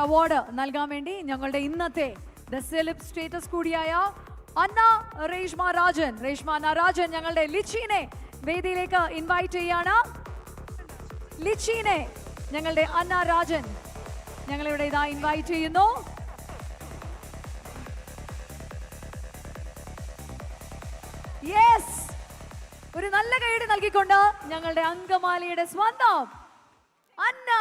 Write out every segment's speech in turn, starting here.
Award നൽകാൻ വേണ്ടി ഞങ്ങളുടെ ഇന്നത്തെ ദ സെലിബ് സ്റ്റേറ്റസ് കൂടിയായ അന്ന രേഷ്മ രാജൻ ഞങ്ങളുടെ ലിച്ചിനെ വേദിയിലേക്ക് ഇൻവൈറ്റ് ചെയ്യാണ്. ലിച്ചിനെ ഞങ്ങളുടെ അന്ന രാജൻ ഞങ്ങളിവിടെ ഇതാ ഇൻവൈറ്റ് ചെയ്യുന്നു. യെസ്, ഒരു നല്ല കൈയ്യടി നൽകിക്കൊണ്ട് ഞങ്ങളുടെ അങ്കമാലിയുടെ സ്വന്തം അന്ന.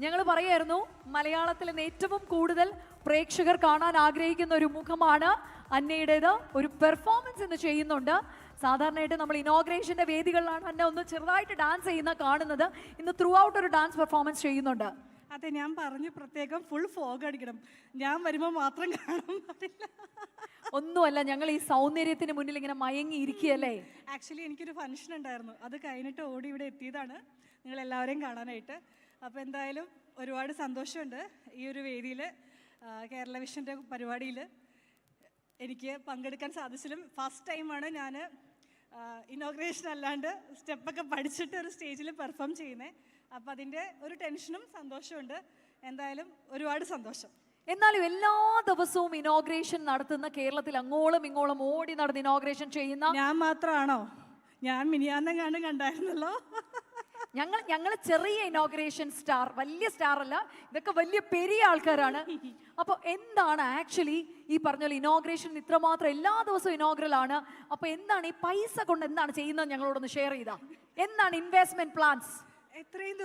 ഞങ്ങൾ പറയായിരുന്നു മലയാളത്തിൽ നിന്ന് ഏറ്റവും കൂടുതൽ പ്രേക്ഷകർ കാണാൻ ആഗ്രഹിക്കുന്ന ഒരു മുഖമാണ് അന്നയുടേത്. ഒരു പെർഫോമൻസ് ഇന്ന് ചെയ്യുന്നുണ്ട്. സാധാരണയായിട്ട് നമ്മൾ ഇനോഗ്രേഷന്റെ വേദികളിലാണ് അന്ന ഒന്ന് ചെറുതായിട്ട് ഡാൻസ് ചെയ്യുന്ന കാണുന്നത്. ഇന്ന് ത്രൂ ഔട്ട് ഒരു ഡാൻസ് പെർഫോമൻസ് ചെയ്യുന്നുണ്ട്. അതെ, ഞാൻ പറഞ്ഞു പ്രത്യേകം ഫുൾ ഫോഗ് അടിക്കണം, ഞാൻ വരുമ്പോൾ മാത്രം കാണാൻ പാടില്ല. ഒന്നുമല്ല, ഞങ്ങൾ ഈ സൗന്ദര്യത്തിന് മുന്നിൽ ഇങ്ങനെ മയങ്ങി ഇരിക്കുകയല്ലേ. ആക്ച്വലി എനിക്കൊരു ഫംഗ്ഷൻ ഉണ്ടായിരുന്നു, അത് കഴിഞ്ഞിട്ട് ഓടി ഇവിടെ എത്തിയതാണ് നിങ്ങളെല്ലാവരെയും കാണാനായിട്ട്. അപ്പോൾ എന്തായാലും ഒരുപാട് സന്തോഷമുണ്ട് ഈ ഒരു വേദിയിൽ, കേരള വിഷൻ്റെ പരിപാടിയിൽ എനിക്ക് പങ്കെടുക്കാൻ സാധിച്ചാലും. ഫസ്റ്റ് ടൈമാണ് ഞാൻ ഇനോഗ്രേഷൻ അല്ലാണ്ട് സ്റ്റെപ്പൊക്കെ പഠിച്ചിട്ട് ഒരു സ്റ്റേജിൽ പെർഫോം ചെയ്യുന്നത്. അപ്പോൾ അതിൻ്റെ ഒരു ടെൻഷനും സന്തോഷമുണ്ട്. എന്തായാലും ഒരുപാട് സന്തോഷം. എന്നാലും എല്ലാ ദിവസവും ഇനോഗ്രേഷൻ നടത്തുന്ന, കേരളത്തിൽ അങ്ങോളം ഇങ്ങോളം ഓടി നടന്ന് ഇനോഗ്രേഷൻ ചെയ്യുന്ന ഞാൻ മാത്രമാണോ? ഞാൻ മിനിയാന്നെങ്ങാണ്ട് കണ്ടായിരുന്നല്ലോ. ഞങ്ങൾ ചെറിയ ഇനോഗ്രേഷൻ സ്റ്റാർ, വലിയ സ്റ്റാർ അല്ല, ഇതൊക്കെ വലിയ പെരിയ ആൾക്കാരാണ്. അപ്പോൾ എന്താണ് ആക്ച്വലി ഈ പറഞ്ഞ പോലെ ഇനോഗ്രേഷൻ ഇത്രമാത്രം എല്ലാ ദിവസവും ഇനോഗ്രൽ ആണ്. അപ്പോൾ എന്താണ് ഈ പൈസ കൊണ്ട് എന്താണ് ചെയ്യുന്നത് ഞങ്ങളോടൊന്ന് ഷെയർ ചെയ്താ. എന്താണ് ഇൻവെസ്റ്റ്മെന്റ് പ്ലാൻസ്? അത്രയും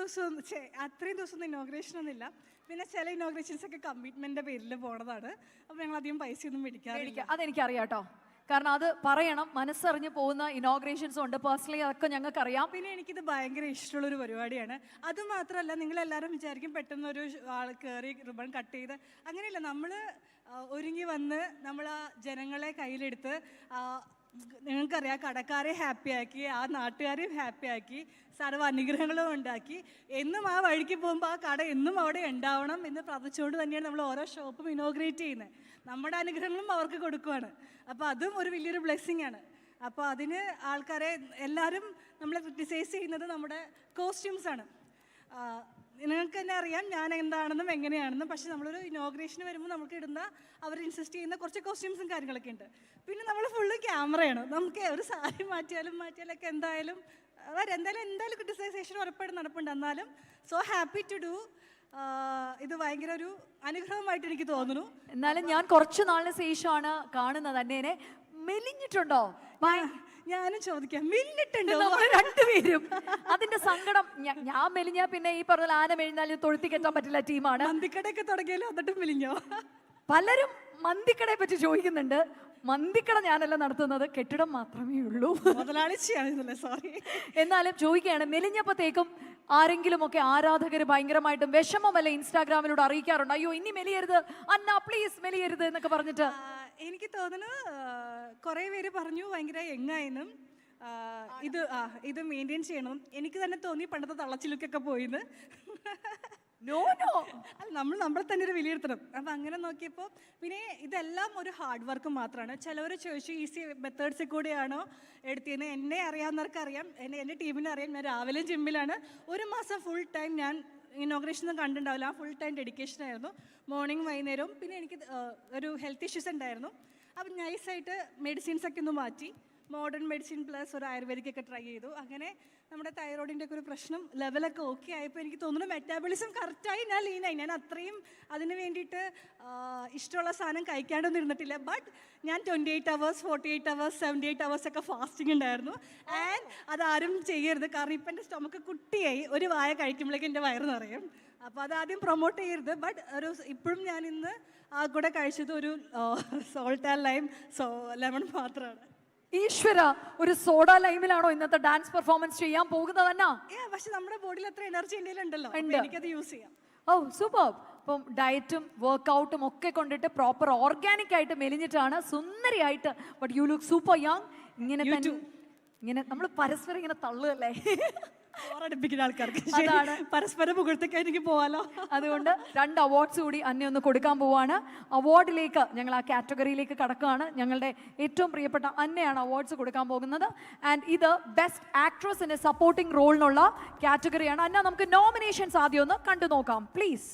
ദിവസം ഇനോഗ്രേഷൻ ഒന്നുമില്ല. പിന്നെ ചില ഇനോഗ്രേഷൻസ് ഒക്കെ കമ്മിറ്റ്മെന്റിന്റെ പേരിൽ പോണതാണ്. അപ്പോൾ ഞങ്ങൾ അധികം പൈസയൊന്നും മേടിക്കാറില്ല. അതെനിക്കറിയാം കേട്ടോ, കാരണം അത് പറയണം. മനസ്സറിഞ്ഞ് പോകുന്ന ഇനോഗ്രേഷൻസും ഉണ്ട്. പേഴ്സണലി അതൊക്കെ ഞങ്ങൾക്കറിയാം. പിന്നെ എനിക്കിത് ഭയങ്കര ഇഷ്ടമുള്ളൊരു പരിപാടിയാണ്. അതുമാത്രമല്ല, നിങ്ങളെല്ലാവരും വിചാരിക്കും പെട്ടെന്ന് ഒരു ആൾ കയറി റിബൺ കട്ട് ചെയ്ത്, അങ്ങനെയല്ല. നമ്മൾ ഒരുങ്ങി വന്ന് നമ്മൾ ആ ജനങ്ങളെ കയ്യിലെടുത്ത്, നിങ്ങൾക്കറിയാം, കടക്കാരെ ഹാപ്പിയാക്കി, ആ നാട്ടുകാരെയും ഹാപ്പിയാക്കി, സർവ്വ അനുഗ്രഹങ്ങളും ഉണ്ടാക്കി, എന്നും ആ വഴിക്ക് പോകുമ്പോൾ ആ കട എന്നും അവിടെ ഉണ്ടാവണം എന്ന് പ്രാർത്ഥിച്ചുകൊണ്ട് തന്നെയാണ് നമ്മൾ ഓരോ ഷോപ്പും ഇനോഗ്രേറ്റ് ചെയ്യുന്നത്. നമ്മുടെ അനുഗ്രഹങ്ങളും അവർക്ക് കൊടുക്കുവാണ്. അപ്പോൾ അതും ഒരു വലിയൊരു ബ്ലെസ്സിങ് ആണ്. അപ്പോൾ അതിന് ആൾക്കാരെ എല്ലാവരും നമ്മളെ ക്രിട്ടിസൈസ് ചെയ്യുന്നത് നമ്മുടെ കോസ്റ്റ്യൂംസാണ്. നിങ്ങൾക്ക് തന്നെ അറിയാം ഞാൻ എന്താണെന്നും എങ്ങനെയാണെന്നും. പക്ഷെ നമ്മളൊരു ഇനോഗ്രേഷന് വരുമ്പോൾ നമുക്ക് ഇടുന്ന, അവർ ഇൻസിസ്റ്റ് ചെയ്യുന്ന കുറച്ച് കോസ്റ്റ്യൂംസും കാര്യങ്ങളൊക്കെ ഉണ്ട്. പിന്നെ നമ്മൾ ഫുള്ള് ക്യാമറയാണ്. നമുക്ക് ഒരു സാരി മാറ്റിയാലൊക്കെ എന്തായാലും ക്രിട്ടിസൈസേഷൻ ഉറപ്പായിട്ട് നടപ്പുണ്ട്. എന്നാലും സോ ഹാപ്പി ടു ഡു. ഇത് ഭയങ്കര ഒരു അനുഗ്രഹമായിട്ട് എനിക്ക് തോന്നുന്നു. എന്നാലും ഞാൻ കുറച്ച് നാളിന് ശേഷമാണ് കാണുന്നത് അന്നേനെ. മെലിഞ്ഞിട്ടുണ്ടോ? ഞാനും ചോദിക്കാം, മെലിഞ്ഞിട്ടുണ്ടോ? രണ്ടുപേരും അതിന്റെ സങ്കടം. ഞാൻ മെലിഞ്ഞ പിന്നെ ഈ പറഞ്ഞ ആന മെലിഞ്ഞാലും തൊഴുത്തി കെട്ടാൻ പറ്റില്ല ടീമാണ്. മന്തിക്കടയൊക്കെ തുടങ്ങിയാലും എന്നിട്ടും മെലിഞ്ഞോ? പലരും മന്തിക്കടയെ പറ്റി ചോദിക്കുന്നുണ്ട്. മന്തിക്കട ഞാനല്ല നടത്തുന്നത്, കെട്ടിടം മാത്രമേ ഉള്ളൂ. മുതലാളിച്ചയാണ്. സോറി. എന്നാലും ചോദിക്കുകയാണ്, മെലിഞ്ഞപ്പോഴത്തേക്കും ആരെങ്കിലും ഒക്കെ ആരാധകർ ഭയങ്കരമായിട്ടും വിഷമമല്ല ഇൻസ്റ്റാഗ്രാമിലൂടെ അറിയിക്കാറുണ്ട്, അയ്യോ ഇനി മെലിയരുത് അന്ന, പ്ലീസ് മെലിയരുത് എന്നൊക്കെ പറഞ്ഞിട്ട്? എനിക്ക് തോന്നുന്നു കുറേ പേര് പറഞ്ഞു ഭയങ്കര യങ്ങായെന്നും ഇത് മെയിൻറ്റെയിൻ ചെയ്യണം. എനിക്ക് തന്നെ തോന്നി പണ്ടത്തെ തള്ളച്ചിലൊക്കെ പോയിന്ന്. നമ്മൾ തന്നെ ഒരു വിലയിരുത്തണം. അപ്പം അങ്ങനെ നോക്കിയപ്പോൾ പിന്നെ ഇതെല്ലാം ഒരു ഹാർഡ് വർക്ക് മാത്രമാണ്. ചിലവർ ചോദിച്ചു ഈസി മെത്തേഡ്സിൽ കൂടെയാണോ എടുത്തിരുന്നത്. എന്നെ അറിയാവുന്നവർക്ക് അറിയാം, എൻ്റെ ടീമിനെ അറിയാം. ഞാൻ രാവിലെ ജിമ്മിലാണ്. ഒരു മാസം ഫുൾ ടൈം ഞാൻ ഇനോഗ്രേഷനൊന്നും കണ്ടിട്ടുണ്ടാവില്ല. ആ ഫുൾ ടൈം ഡെഡിക്കേഷൻ ആയിരുന്നു, മോർണിംഗ് വൈകുന്നേരവും. പിന്നെ എനിക്ക് ഒരു ഹെൽത്ത് ഇഷ്യൂസ് ഉണ്ടായിരുന്നു. അപ്പം നൈസായിട്ട് മെഡിസിൻസൊക്കെ ഒന്ന് മാറ്റി, മോഡേൺ മെഡിസിൻ പ്ലസ് ഒരു ആയുർവേദിക്കൊക്കെ ട്രൈ ചെയ്തു. അങ്ങനെ നമ്മുടെ തൈറോയിഡിൻ്റെ ഒക്കെ ഒരു പ്രശ്നം ലെവലൊക്കെ ഓക്കെ ആയപ്പോൾ എനിക്ക് തോന്നുന്നു മെറ്റാബോളിസം കറക്റ്റായി, ഞാൻ ലീനായി. ഞാൻ അത്രയും അതിന് വേണ്ടിയിട്ട് ഇഷ്ടമുള്ള സാധനം കഴിക്കാണ്ടൊന്നും ഇരുന്നിട്ടില്ല. ബട്ട് ഞാൻ 28 hours 48 hours 78 hours ഒക്കെ ഫാസ്റ്റിംഗ് ഉണ്ടായിരുന്നു. ആൻഡ് അതാരും ചെയ്യരുത്, കാരണം ഇപ്പം എൻ്റെ സ്റ്റൊമക്ക് കുട്ടിയായി. ഒരു വായ കഴിക്കുമ്പോഴേക്കും എൻ്റെ വയറ് നിറയും. അപ്പോൾ അതാദ്യം പ്രൊമോട്ട് ചെയ്യരുത്. ബട്ട് ഇപ്പോഴും ഞാൻ ഇന്ന് ആ കൂടെ കഴിച്ചത് ഒരു സോൾട്ട് ആൻഡ് ലൈം ലെമൺ മാത്രമാണ്. ഈശ്വര, ഒരു സോഡ ലൈമിലാണോ ഇന്നത്തെ ഡാൻസ് പെർഫോമൻസ് ചെയ്യാൻ പോകുന്നത് തന്നെ? പക്ഷെ നമ്മുടെ ബോഡിയിൽ അത്ര എനർജി ഉണ്ടല്ലോ, എനിക്കത് യൂസ് ചെയ്യാം. ഓ സൂപ്പർ. അപ്പം ഡയറ്റും വർക്കൗട്ടും ഒക്കെ കൊണ്ടിട്ട് പ്രോപ്പർ ഓർഗാനിക് ആയിട്ട് മെലിഞ്ഞിട്ടാണ് സുന്ദരിയായിട്ട്. But you look super young. ഇങ്ങനെ നമ്മൾ പരസ്പരം ഇങ്ങനെ തള്ളുകല്ലേ. ആൾക്കാർക്ക് പരസ്പരം പുകഴ്ത്തൊക്കെ എനിക്ക് പോവാലോ. അതുകൊണ്ട് 2 അവാർഡ്സ് കൂടി അന്നെ ഒന്ന് കൊടുക്കാൻ പോവാണ്. അവാർഡിലേക്ക് ഞങ്ങൾ ആ കാറ്റഗറിയിലേക്ക് കടക്കുകയാണ്. ഞങ്ങളുടെ ഏറ്റവും പ്രിയപ്പെട്ട അന്നയാണ് അവാർഡ്സ് കൊടുക്കാൻ പോകുന്നത്. ആൻഡ് ഇത് ബെസ്റ്റ് ആക്ട്രസിന്റെ സപ്പോർട്ടിംഗ് റോളിനുള്ള കാറ്റഗറിയാണ്. അന്ന, നമുക്ക് നോമിനേഷൻസ് ആദ്യം ഒന്ന് കണ്ടു നോക്കാം പ്ലീസ്.